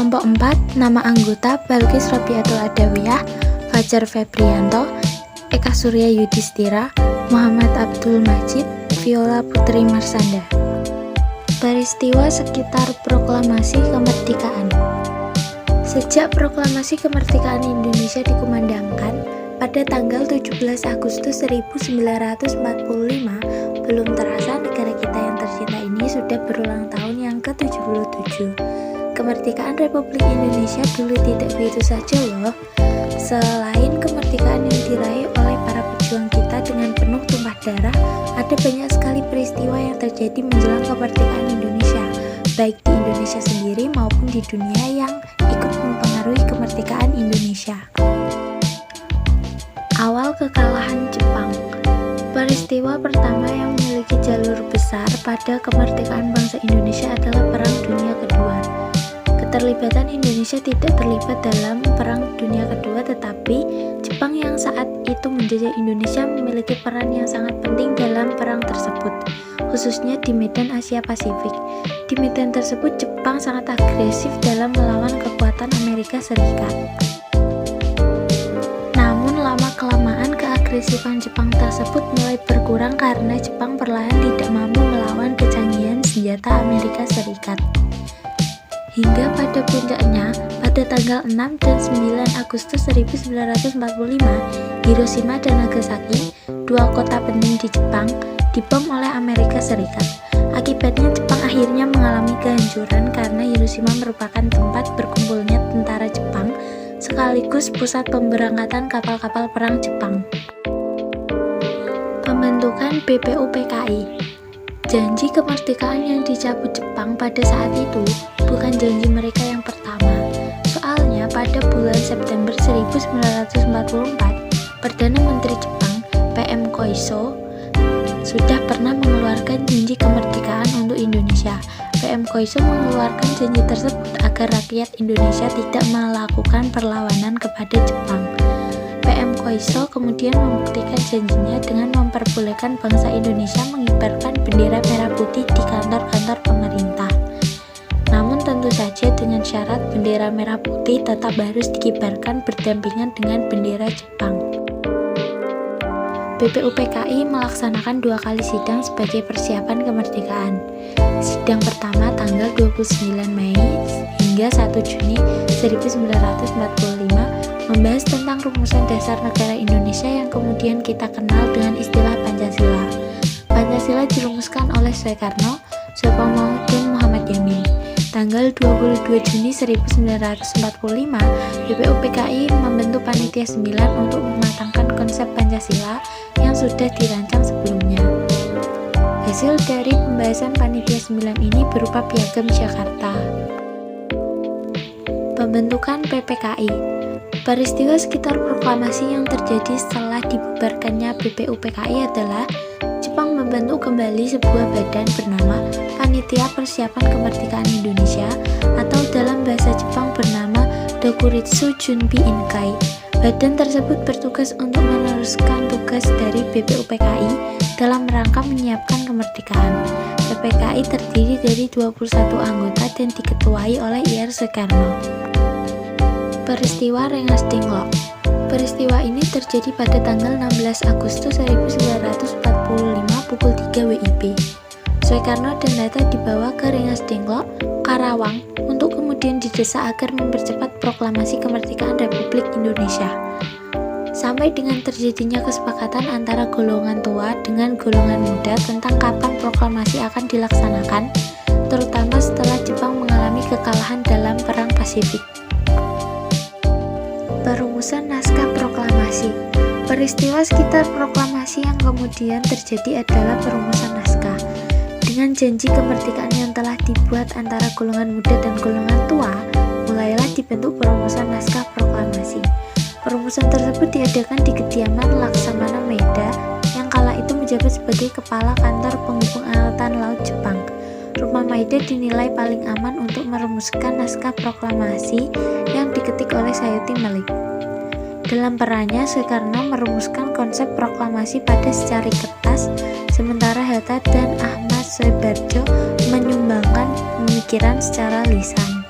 Kelompok 4, nama anggota Balkis Robiatul Adawiyah, Fajar Febrianto, Eka Surya Yudhistira, Muhammad Abdul Majid, Viola Putri Marsanda. Peristiwa sekitar proklamasi kemerdekaan. Sejak proklamasi kemerdekaan Indonesia dikumandangkan pada tanggal 17 Agustus 1945, belum terasa negara kita yang tercinta ini sudah berulang tahun yang ke-77. Kemerdekaan Republik Indonesia dulu tidak begitu saja loh. Selain kemerdekaan yang diraih oleh para pejuang kita dengan penuh tumpah darah, ada banyak sekali peristiwa yang terjadi menjelang kemerdekaan Indonesia, baik di Indonesia sendiri maupun di dunia yang ikut mempengaruhi kemerdekaan Indonesia. Awal kekalahan Jepang. Peristiwa pertama yang memiliki jalur besar pada kemerdekaan bangsa Indonesia adalah Perang Dunia Kedua. Keterlibatan Indonesia tidak terlibat dalam Perang Dunia Kedua, tetapi Jepang yang saat itu menjajah Indonesia memiliki peran yang sangat penting dalam perang tersebut, khususnya di medan Asia Pasifik. Di medan tersebut, Jepang sangat agresif dalam melawan kekuatan Amerika Serikat. Namun lama-kelamaan keagresifan Jepang tersebut mulai berkurang karena Jepang perlahan tidak mampu melawan kecanggihan senjata Amerika Serikat. Hingga pada puncaknya, pada tanggal 6 dan 9 Agustus 1945, Hiroshima dan Nagasaki, dua kota penting di Jepang, dibom oleh Amerika Serikat. Akibatnya Jepang akhirnya mengalami kehancuran karena Hiroshima merupakan tempat berkumpulnya tentara Jepang, sekaligus pusat pemberangkatan kapal-kapal perang Jepang. Pembentukan BPUPKI. Janji kemerdekaan yang dicabut Jepang pada saat itu bukan janji mereka yang pertama. Soalnya pada bulan September 1944, Perdana Menteri Jepang, PM Koiso, sudah pernah mengeluarkan janji kemerdekaan untuk Indonesia. PM Koiso mengeluarkan janji tersebut agar rakyat Indonesia tidak melakukan perlawanan kepada Jepang. PM Koiso kemudian membuktikan janjinya dengan memperbolehkan bangsa Indonesia mengibarkan bendera merah putih di kantor-kantor pemerintah. Namun tentu saja dengan syarat bendera merah putih tetap harus dikibarkan berdampingan dengan bendera Jepang. BPUPKI melaksanakan 2 kali sidang sebagai persiapan kemerdekaan. Sidang pertama tanggal 29 Mei hingga 1 Juni 1945 membahas tentang rumusan dasar negara Indonesia yang kemudian kita kenal dengan istilah Pancasila. Pancasila dirumuskan oleh Soekarno, Soekarno dan Muhammad Yamin. Tanggal 22 Juni 1945, BPUPKI membentuk Panitia 9 untuk mematangkan konsep Pancasila yang sudah dirancang sebelumnya. Hasil dari pembahasan Panitia 9 ini berupa Piagam Jakarta. Pembentukan PPKI. Peristiwa sekitar proklamasi yang terjadi setelah dibubarkannya BPUPKI adalah Jepang membentuk kembali sebuah badan bernama Panitia Persiapan Kemerdekaan Indonesia atau dalam bahasa Jepang bernama Dokuritsu Junbi Inkai. Badan tersebut bertugas untuk meneruskan tugas dari BPUPKI dalam rangka menyiapkan kemerdekaan. PPKI terdiri dari 21 anggota dan diketuai oleh Ir Soekarno. Peristiwa Rengas Dengklok. Peristiwa ini terjadi pada tanggal 16 Agustus 1945 pukul 3 WIB. Soekarno dan Hatta dibawa ke Rengas Dengklok, Karawang, untuk kemudian didesak agar mempercepat proklamasi kemerdekaan Republik Indonesia. Sampai dengan terjadinya kesepakatan antara golongan tua dengan golongan muda tentang kapan proklamasi akan dilaksanakan, terutama setelah Jepang mengalami kekalahan dalam Perang Pasifik. Perumusan naskah proklamasi. Peristiwa sekitar proklamasi yang kemudian terjadi adalah perumusan naskah. Dengan janji kemerdekaan yang telah dibuat antara golongan muda dan golongan tua, mulailah dibentuk perumusan naskah proklamasi. Perumusan tersebut diadakan di kediaman Laksamana Maeda yang kala itu menjabat sebagai kepala kantor penghubung angkatan laut Jepang. Rumah Maeda dinilai paling aman untuk merumuskan naskah proklamasi yang diketik oleh Sayuti Malik. Dalam perannya, Soekarno merumuskan konsep proklamasi pada secari kertas, sementara Hatta dan Ahmad Soebarjo menyumbangkan pemikiran secara lisan.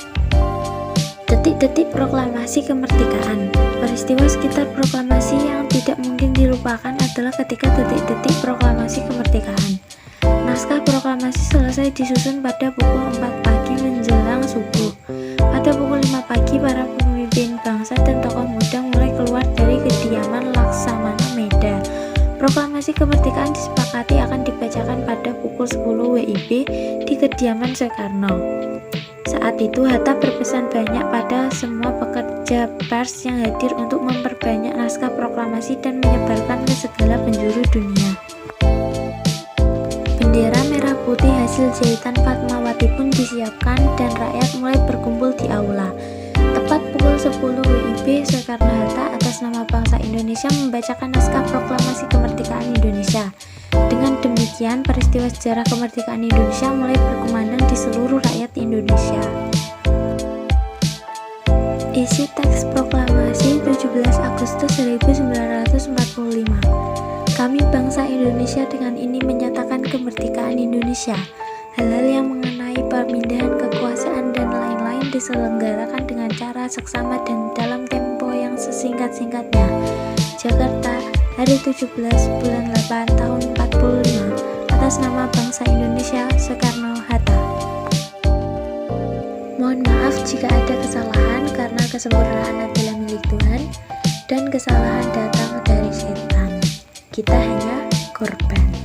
Detik proklamasi kemerdekaan. Peristiwa sekitar proklamasi yang tidak mungkin dilupakan adalah ketika detik-detik proklamasi kemerdekaan. Naskah proklamasi selesai disusun pada pukul 4 pagi menjelang subuh. Pada pukul 5 pagi, para pemimpin bangsa dan tokoh muda mulai keluar dari kediaman Laksamana Meda. Proklamasi kemerdekaan disepakati akan dibacakan pada pukul 10 WIB di kediaman Soekarno. Saat itu Hatta berpesan banyak pada semua pekerja pers yang hadir untuk memperbanyak naskah proklamasi dan menyebarkan ke segala penjuru dunia. Bendera merah putih hasil jahitan Fatmawati pun disiapkan dan rakyat mulai berkumpul di aula. Tepat pukul 10 WIB, Soekarno-Hatta atas nama bangsa Indonesia membacakan naskah proklamasi kemerdekaan Indonesia. Dengan demikian, peristiwa sejarah kemerdekaan Indonesia mulai berkumandang di seluruh rakyat Indonesia. Isi teks proklamasi 17 Agustus 1945. Kami bangsa Indonesia dengan ini menyatakan kemerdekaan Indonesia. Hal-hal yang mengenai pemindahan kekuasaan dan lain-lain diselenggarakan dengan cara seksama dan dalam tempo yang sesingkat-singkatnya. Jakarta, hari 17 bulan 8 tahun 45, atas nama bangsa Indonesia, Soekarno-Hatta. Mohon maaf jika ada kesalahan karena kesempurnaan adalah milik Tuhan dan kesalahan datang dari setan. Kita hanya korban.